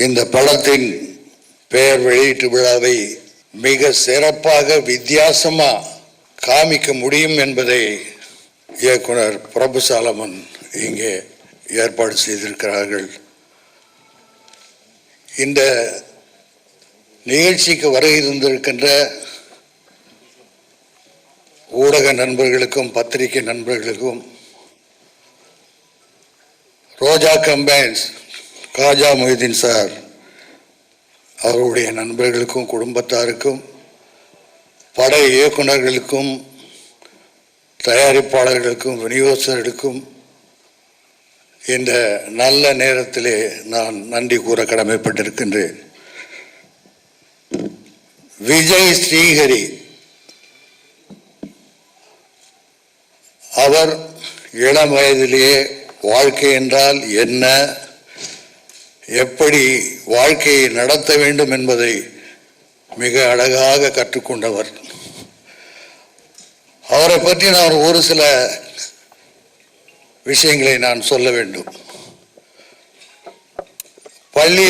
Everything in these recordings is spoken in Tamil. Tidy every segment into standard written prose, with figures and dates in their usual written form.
இந்த படத்தின் பெயர் வெளியீட்டு விழாவை மிக சிறப்பாக வித்தியாசமா காமிக்க முடியும் என்பதை இயக்குனர் பிரபு சாலமன் இங்கே ஏற்பாடு செய்திருக்கிறார்கள். இந்த நிகழ்ச்சிக்கு வருகை தந்திருக்கின்ற ஊடக நண்பர்களுக்கும் பத்திரிகை நண்பர்களுக்கும் ரோஜா கம்பைன்ஸ் காஜா மொய்தீன் சார் அவருடைய நண்பர்களுக்கும் குடும்பத்தாருக்கும் பட இயக்குநர்களுக்கும் தயாரிப்பாளர்களுக்கும் விநியோகஸ்தர்களுக்கும் இந்த நல்ல நேரத்திலே நான் நன்றி கூற கடமைப்பட்டிருக்கின்றேன். விஜய் ஸ்ரீஹரி அவர் இளம் வயதிலேயே வாழ்க்கை என்றால் என்ன, எப்படி வாழ்க்கையை நடத்த வேண்டும் என்பதை மிக அழகாக கற்றுக்கொண்டவர். அவரை பற்றி நான் ஒரு சில விஷயங்களை நான் சொல்ல வேண்டும். பள்ளி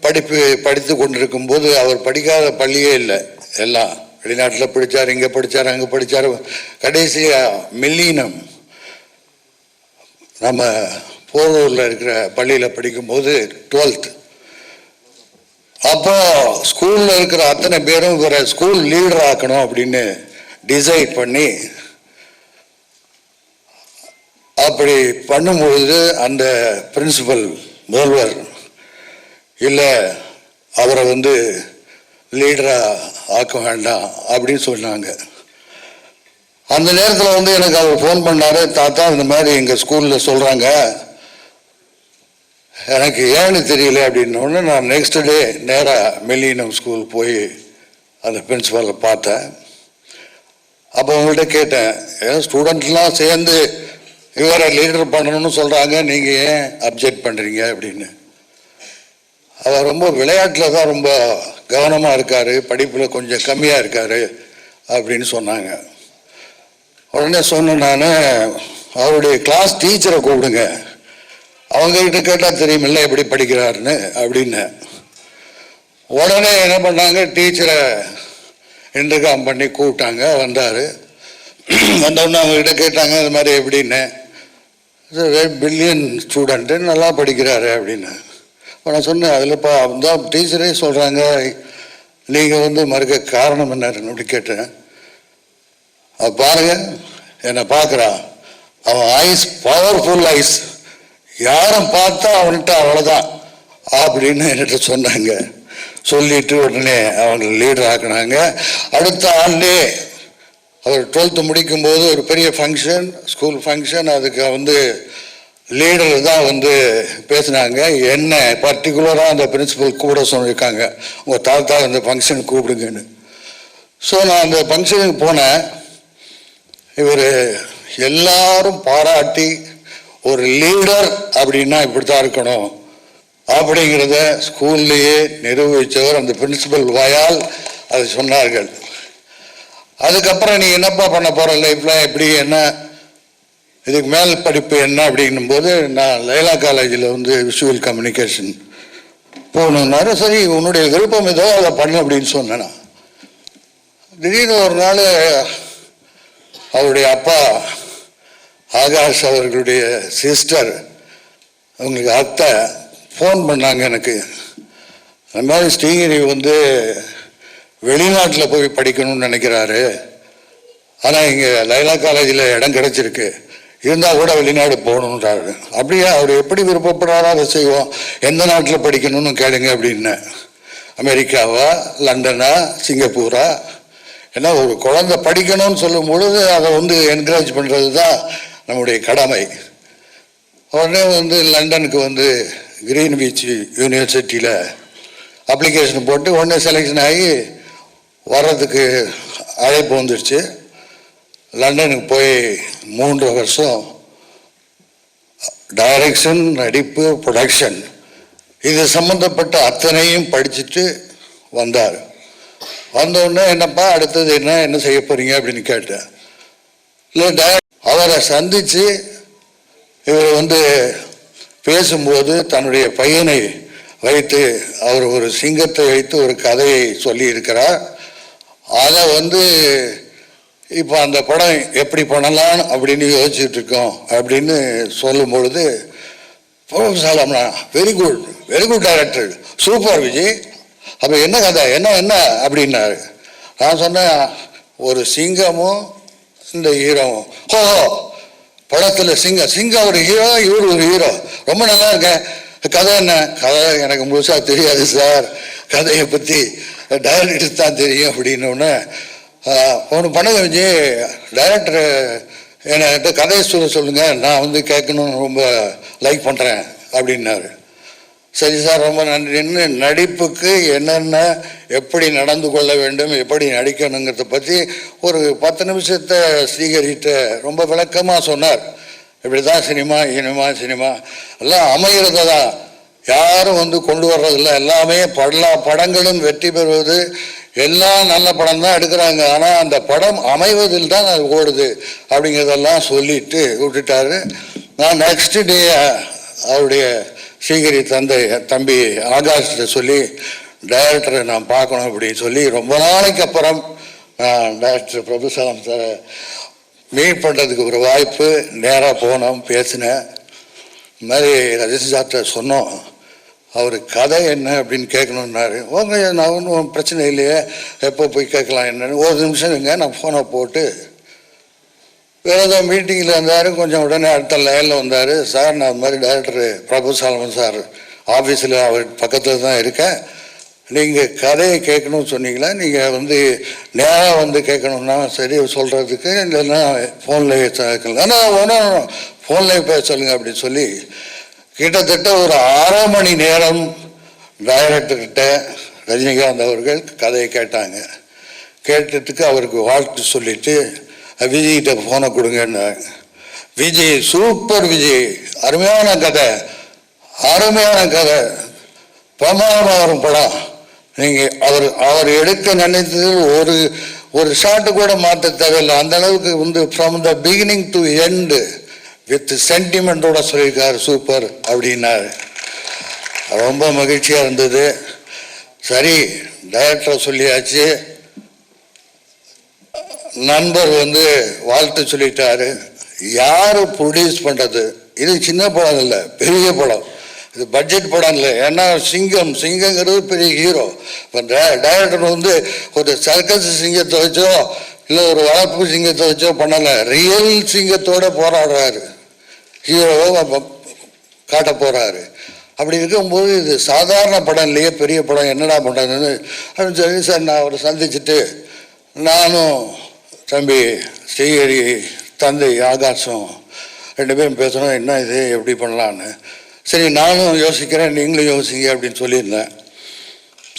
படிப்பு படித்து கொண்டிருக்கும் போது அவர் படிக்காத பள்ளியே இல்லை. எல்லாம் வெளிநாட்டில் படித்தார், இங்கே படித்தார், அங்கே படித்தார். கடைசியாக மில்லினம் நம்ம போரூரில் இருக்கிற பள்ளியில் படிக்கும்போது 12th அப்போ ஸ்கூலில் இருக்கிற அத்தனை பேரும் இவரை ஸ்கூல் லீடர் ஆக்கணும் அப்படின்னு டிசைட் பண்ணி அப்படி பண்ணும்பொழுது அந்த பிரின்சிபல் முதல்வர் இல்லை அவரை லீடராக ஆக்க வேண்டாம் அப்படின்னு சொன்னாங்க. அந்த நேரத்தில் எனக்கு அவர் ஃபோன் பண்ணார், தாத்தா இந்த மாதிரி எங்கள் ஸ்கூலில் சொல்கிறாங்க, எனக்கு ஏன்னு தெரியல அப்படின்னோடனே நான் நெக்ஸ்ட் டே நேராக மில்லினம் ஸ்கூல் போய் அந்த பிரின்சிபாலை பார்த்தேன். அப்போ அவங்கள்ட்ட கேட்டேன், ஏன் ஸ்டூடெண்ட்லாம் சேர்ந்து இவரை லீடர் பண்ணணும்னு சொல்கிறாங்க, நீங்கள் ஏன் அப்ஜெக்ட் பண்ணுறீங்க அப்படின்னு. அவர் ரொம்ப விளையாட்டில் தான் ரொம்ப கவனமாக இருக்கார், படிப்பில் கொஞ்சம் கம்மியாக இருக்கார் அப்படின்னு சொன்னாங்க. உடனே சொன்னேன் நான், அவருடைய கிளாஸ் டீச்சரை கூப்பிடுங்க, அவங்ககிட்ட கேட்டால் தெரியுமில்ல எப்படி படிக்கிறாருன்னு அப்படின்னு. உடனே என்ன பண்ணாங்க, டீச்சரை இன்டர்காம் பண்ணி கூப்பிட்டாங்க. வந்தார். வந்தோடனே அவங்ககிட்ட கேட்டாங்க இது மாதிரி எப்படின்னு. பில்லியன் ஸ்டூடெண்ட்டு நல்லா படிக்கிறாரு அப்படின்னு. நான் சொன்னேன், அதில்ப்பா தான் டீச்சரே சொல்கிறாங்க, நீங்கள் மறுக்க காரணம் என்னன்னு அப்படி கேட்டேன். அது பாருங்க, என்னை பார்க்குறான், அவன் ஐஸ் பவர்ஃபுல் ஐஸ், யாரும் பார்த்தா அவன்கிட்ட அவ்வளோதான் அப்படின்னு என்கிட்ட சொன்னாங்க. சொல்லிட்டு உடனே அவங்க லீடர் ஆக்கினாங்க. அடுத்த ஆண்டே அவர் 12th முடிக்கும்போது ஒரு பெரிய ஃபங்க்ஷன், ஸ்கூல் ஃபங்க்ஷன், அதுக்கு லீடர் தான் பேசினாங்க. என்ன பர்டிகுலராக அந்த பிரின்சிபல் கூட சொல்லியிருக்காங்க, உங்கள் தாத்தா இந்த ஃபங்க்ஷனுக்கு கூப்பிடுங்கன்னு. ஸோ நான் அந்த ஃபங்க்ஷனுக்கு போனேன். இவர் எல்லாரும் பாராட்டி ஒரு லீடர் அப்படின்னா இப்படி தான் இருக்கணும் அப்படிங்கிறத ஸ்கூல்லையே நிரூபித்தவர் அந்த பிரின்சிபல் வாயால் அதை சொன்னார்கள். அதுக்கப்புறம் நீ என்னப்பா பண்ண போகிற லைஃப்பில், எப்படி என்ன இதுக்கு மேல் படிப்பு என்ன அப்படின்னும் போது நான் லைலா காலேஜில் விஷுவல் கம்யூனிகேஷன் போகணுன்னாரு. சரி உன்னுடைய விருப்பம் ஏதோ அதை பண்ணு அப்படின்னு சொன்னேன். திடீர்னு ஒரு நாள் அவருடைய அப்பா ஆகாஷ் அவர்களுடைய சிஸ்டர், அவங்களுக்கு அத்தை ஃபோன் பண்ணாங்க எனக்கு. அந்த மாதிரி ஸ்ரீகிரி வெளிநாட்டில் போய் படிக்கணும்னு நினைக்கிறாரு, ஆனால் இங்கே லைலா காலேஜில் இடம் கிடச்சிருக்கு, இருந்தால் கூட வெளிநாடு போகணுன்றாரு. அப்படியே அவர் எப்படி விருப்பப்படுறாரோ அதை செய்வோம், எந்த நாட்டில் படிக்கணும்னு கேளுங்க அப்படின்னு. அமெரிக்காவா, லண்டனா, சிங்கப்பூரா? ஏன்னா ஒரு குழந்தை படிக்கணும்னு சொல்லும் பொழுது அதை என்கரேஜ் பண்ணுறது தான் நம்முடைய கடமை. உடனே லண்டனுக்கு கிரீன்விச் யூனிவர்சிட்டியில் அப்ளிகேஷன் போட்டு உடனே செலெக்ஷன் ஆகி வர்றதுக்கு அழைப்பு வந்துடுச்சு. லண்டனுக்கு போய் 3 வருஷம் டைரக்ஷன், நடிப்பு, ப்ரொடக்ஷன் இது சம்மந்தப்பட்ட அத்தனையும் படிச்சுட்டு வந்தார். வந்தோடனே என்னப்பா அடுத்தது என்ன செய்ய போகிறீங்க அப்படின்னு கேட்டேன். இல்லை அவரை சந்தித்து இவர் பேசும்போது தன்னுடைய பையனை வைத்து அவர் ஒரு சிங்கத்தை வைத்து ஒரு கதையை சொல்லி இருக்கிறார். அதை இப்போ அந்த படம் எப்படி பண்ணலாம் அப்படின்னு யோசிச்சுட்டு இருக்கோம் அப்படின்னு சொல்லும் பொழுது சாலம்னா very good director, super Vijay, அப்போ என்ன கதை என்ன அப்படின்னாரு. நான் சொன்னேன், ஒரு சிங்கமும் இந்த ஹீரோவும். படத்தில் சிங்கம் ஒரு ஹீரோ, இவர் ஒரு ஹீரோ, ரொம்ப நல்லா இருக்கேன். கதை என்ன? கதை எனக்கு முழுசாக தெரியாது சார், கதையை பற்றி டைரக்டர் தான் தெரியும் அப்படின்னோடனே, ஒன்று பண்ணுங்க விஜய், டைரக்டர் என்கிட்ட கதையை சொல்லுங்கள், நான் கேட்கணும்னு ரொம்ப லைக் பண்ணுறேன் அப்படின்னாரு. சரி சார், ரொம்ப நன்றின்னு நடிப்புக்கு என்னென்ன எப்படி நடந்து கொள்ள வேண்டும், எப்படி நடிக்கணுங்கிறத பற்றி ஒரு 10 நிமிஷத்தை ஸ்ரீகரிட்ட ரொம்ப விளக்கமாக சொன்னார். இப்படி தான் சினிமா எல்லாம் அமைகிறது தான், யாரும் கொண்டு வர்றதில்ல, எல்லாமே படங்களும் வெற்றி பெறுவது, எல்லாம் நல்ல படம் தான் எடுக்கிறாங்க, ஆனால் அந்த படம் அமைவதில் தான் அது ஓடுது அப்படிங்கிறதெல்லாம் சொல்லிட்டு விட்டுட்டாரு. நான் நெக்ஸ்ட் டே அவருடைய ஸ்ரீகிரி தம்பி ஆகாஷ்கிட்ட சொல்லி, டைரக்டரை நான் பார்க்கணும் அப்படின்னு சொல்லி ரொம்ப நாளைக்கு அப்புறம் நான் டைரக்டர் பிரபுசாலம் சாரை மீட் பண்ணுறதுக்கு ஒரு வாய்ப்பு, நேராக போனோம், பேசினேன். இந்த மாதிரி ரஜினி சார்கிட்ட சொன்னோம், அவர் கதை என்ன அப்படின்னு கேட்கணுன்னாரு. நான் ஒன்றும் பிரச்சனை இல்லையே, எப்போ போய் கேட்கலாம் என்னன்னு. ஒரு நிமிஷம் இருங்க, நான் ஃபோனை போட்டு வேறு ஏதோ மீட்டிங்கில் இருந்தார், கொஞ்சம் உடனே அடுத்த லைனில் வந்தார். சார், நான் அது மாதிரி டைரக்டர் பிரபுசாலமன் சார் ஆஃபீஸில் அவர் பக்கத்தில் தான் இருக்கேன், நீங்கள் கதையை கேட்கணும்னு சொன்னீங்களா, நீங்கள் நேராக கேட்கணுன்னா சரி சொல்கிறதுக்கு, இல்லைன்னா ஃபோனில் கேட்கலாம், ஆனால் ஃபோனில் பேச சொல்லுங்கள் அப்படின்னு சொல்லி கிட்டத்தட்ட ஒரு 1/2 மணி நேரம் டைரக்டர்கிட்ட ரஜினிகாந்த் அவர்கள் கதையை கேட்டாங்க. கேட்டதுக்கு அவருக்கு வாழ்த்து சொல்லிட்டு விஜய்கிட்ட ஃபோனை கொடுங்கன்னாங்க. விஜய், சூப்பர் விஜய், அருமையான கதை, பிரமாதமாக வரும் படம், நீங்கள் அவர் எடுக்க நினைத்தது ஒரு ஷாட்டு கூட மாற்ற தேவையில்லை, அந்த அளவுக்கு from the beginning to end with சென்டிமெண்டோட சொல்லியிருக்காரு, சூப்பர் அப்படின்னாரு. ரொம்ப மகிழ்ச்சியாக இருந்தது. சரி, டைரக்டர் சொல்லியாச்சு, நண்பர் வாழ்த்து சொல்லிட்டாரு. யார் ப்ரொடியூஸ் பண்ணுறது? இது சின்ன படம் இல்லை, பெரிய படம், இது பட்ஜெட் படம் இல்லை. ஏன்னா சிங்கங்கிறது பெரிய ஹீரோ. இப்போ டைரக்டர் ஒரு சர்க்கஸ் சிங்கத்தை வச்சோ இல்லை ஒரு வளர்ப்பு சிங்கத்தை வச்சோ பண்ணலை, ரியல் சிங்கத்தோடு போராடுறாரு, ஹீரோவை காட்ட போகிறாரு. அப்படி இருக்கும்போது இது சாதாரண படம் இல்லையே, பெரிய படம், என்னடா பண்ணுறதுன்னு அப்படின்னு சொல்லி, சார் நான் அவரை சந்திச்சுட்டு நானும் தம்பி ஸ்ரீஹரி தந்தை ஆகாஷும் 2 பேரும் பேசுகிறோம், என்ன இது எப்படி பண்ணலான்னு. சரி, நானும் யோசிக்கிறேன், நீங்களும் யோசிங்க அப்படின்னு சொல்லியிருந்தேன்.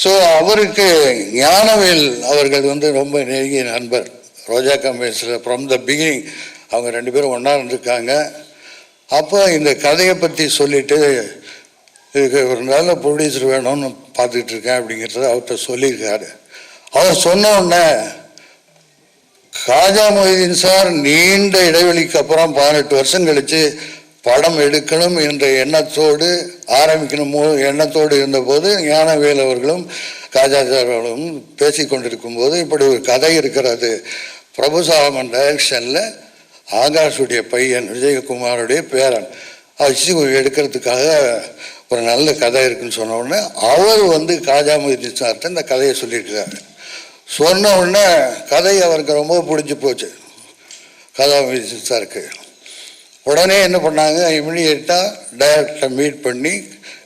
ஸோ அவருக்கு ஞானவேல் அவர்கள் ரொம்ப நெருங்கிய நண்பர், ரோஜா கம்பெனிஸில் ஃப்ரம் த பிகினிங் அவங்க 2 பேரும் ஒன்றா இருந்திருக்காங்க. அப்போ இந்த கதையை பற்றி சொல்லிவிட்டு, இதுக்கு ஒரு நல்ல ப்ரொடியூசர் வேணும்னு பார்த்துக்கிட்டு இருக்கேன் அப்படிங்கிறத அவர்கிட்ட சொல்லியிருக்காரு. அவர் சொன்ன உடனே, காஜா மொய்தீன் சார் நீண்ட இடைவெளிக்கு அப்புறம் 18 வருஷம் கழித்து படம் எடுக்கணும் என்ற எண்ணத்தோடு எண்ணத்தோடு இருந்தபோது ஞானவேல் அவர்களும் காஜா சார் அவர்களும் பேசி கொண்டிருக்கும் போது, இப்படி ஒரு கதை இருக்கிறது, பிரபுசாலமன் டைரக்ஷனில் ஆகாஷுடைய பையன் விஜயகுமாருடைய பேரன் வச்சு எடுக்கிறதுக்காக ஒரு நல்ல கதை இருக்குன்னு சொன்ன உடனே அவர் காஜா மொய்தீன் சார்கிட்ட இந்த கதையை சொல்லியிருக்காரு. சொன்ன உடனே கதை அவருக்கு ரொம்ப பிடிச்சி போச்சு காஜா மொய்தீன் சாருக்கு. உடனே என்ன பண்ணாங்க, இமிடியேட்டாக டைரக்டரை மீட் பண்ணி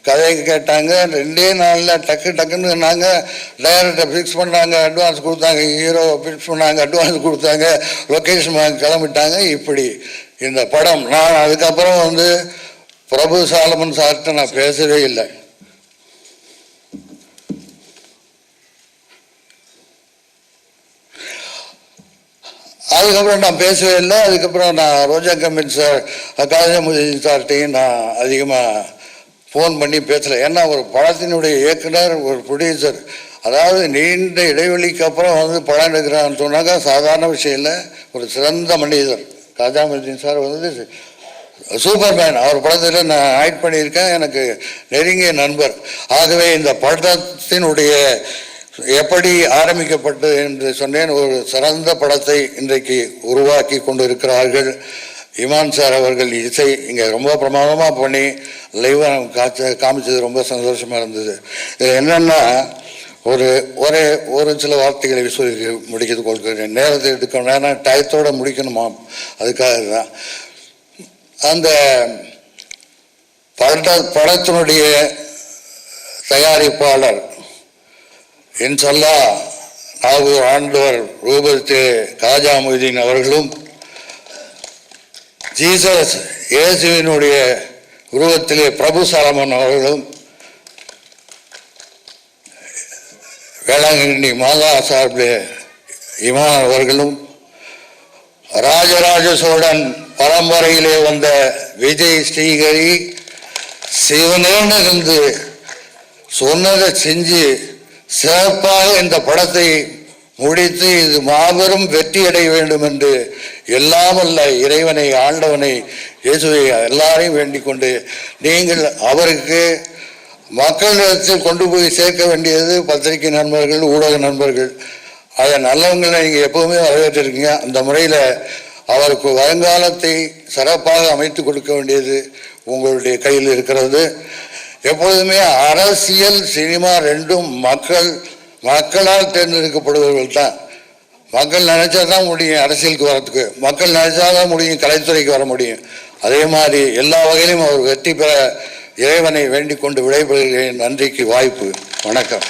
கதையை கேட்டாங்க. 2 நாளில் டக்குன்னு நாங்கள் டைரக்டரை ஃபிக்ஸ் பண்ணாங்க, அட்வான்ஸ் கொடுத்தாங்க, ஹீரோவை ஃபிக்ஸ் பண்ணாங்க, அட்வான்ஸ் கொடுத்தாங்க, லொக்கேஷன் கிளம்பிட்டாங்க. இப்படி இந்த படம், நான் அதுக்கப்புறம் பிரபுசாலமன் சார்கிட்ட நான் பேசவே இல்லை. அதுக்கப்புறம் நான் பேசவே இல்லை. அதுக்கப்புறம் நான் ரோஜா கம்பெனி சார், காஜா மொய்தீன் சார்கிட்டையும் நான் அதிகமாக ஃபோன் பண்ணி பேசலை. ஏன்னா ஒரு படத்தினுடைய இயக்குனர், ஒரு ப்ரொடியூசர், அதாவது நீண்ட இடைவெளிக்கு அப்புறம் படம் எடுக்கிறான்னு சொன்னாக்கா சாதாரண விஷயம் இல்லை. ஒரு சிறந்த மனிதர் காஜா மொய்தீன் சார் சூப்பர்மேன் அவர் படத்தில் நான் ஆக்ட் பண்ணியிருக்கேன், எனக்கு நெருங்கிய நண்பர். ஆகவே இந்த படத்தினுடைய எப்படி ஆரம்பிக்கப்பட்டது என்று சொன்னேன். ஒரு சிறந்த படத்தை இன்றைக்கு உருவாக்கி கொண்டு இருக்கிறார்கள். இமான் சார் அவர்கள் இசை இங்கே ரொம்ப பிரமாதமாக பண்ணி லைவாக நமக்கு காமிச்சது ரொம்ப சந்தோஷமாக இருந்தது. இது என்னென்னா ஒரு சில வார்த்தைகளை சொல்லி முடிக்கிறது கொடுக்குறேன். நேரத்தை எடுக்கணும், ஏன்னா டயத்தோடு முடிக்கணுமா, அதுக்காக தான். அந்த படத்தினுடைய தயாரிப்பாளர் இன்ஷல்லா நாகூர் ஆண்டவர் ரூபத்து காஜா மொய்தீன் அவர்களும் ஜீசஸ் இயேசுவினுடைய உருவத்திலே பிரபு சாலமன் அவர்களும் வேளாங்கண்ணி மாதா சார்பில் இமான் அவர்களும் ராஜராஜ சோழன் பரம்பரையிலே வந்த விஜய் ஸ்ரீகரி சிவனேன்னு இருந்து சொன்னதை செஞ்சு சிறப்பாக இந்த படத்தை முடித்து இது மாபெரும் வெற்றி அடைய வேண்டும் என்று எல்லாமல்ல இறைவனை, ஆண்டவனை, இயேசுவை எல்லாரையும் வேண்டிக் கொண்டு நீங்கள் அவருக்கு மக்களிடத்தில் கொண்டு போய் சேர்க்க வேண்டியது பத்திரிகை நண்பர்கள், ஊடக நண்பர்கள். அதை நல்லவங்களை நீங்கள் எப்போவுமே வரவேற்றிருக்கீங்க. அந்த முறையில் அவருக்கு வருங்காலத்தை சிறப்பாக அமைத்து கொடுக்க வேண்டியது உங்களுடைய கையில் இருக்கிறது. எப்பொழுதுமே அரசியல், சினிமா ரெண்டும் மக்களால் தேர்ந்தெடுக்கப்படுபவர்கள் தான். மக்கள் நினைச்சா தான் முடியும் அரசியலுக்கு வரத்துக்கு, மக்கள் நினைச்சாதான் முடியும் கலைத்துறைக்கு வர முடியும். அதே மாதிரி எல்லா வகையிலும் அவர் வெற்றி பெற இறைவனை வேண்டிக் கொண்டு விடைபெறுகிறேன். நன்றிக்கு வாய்ப்பு. வணக்கம்.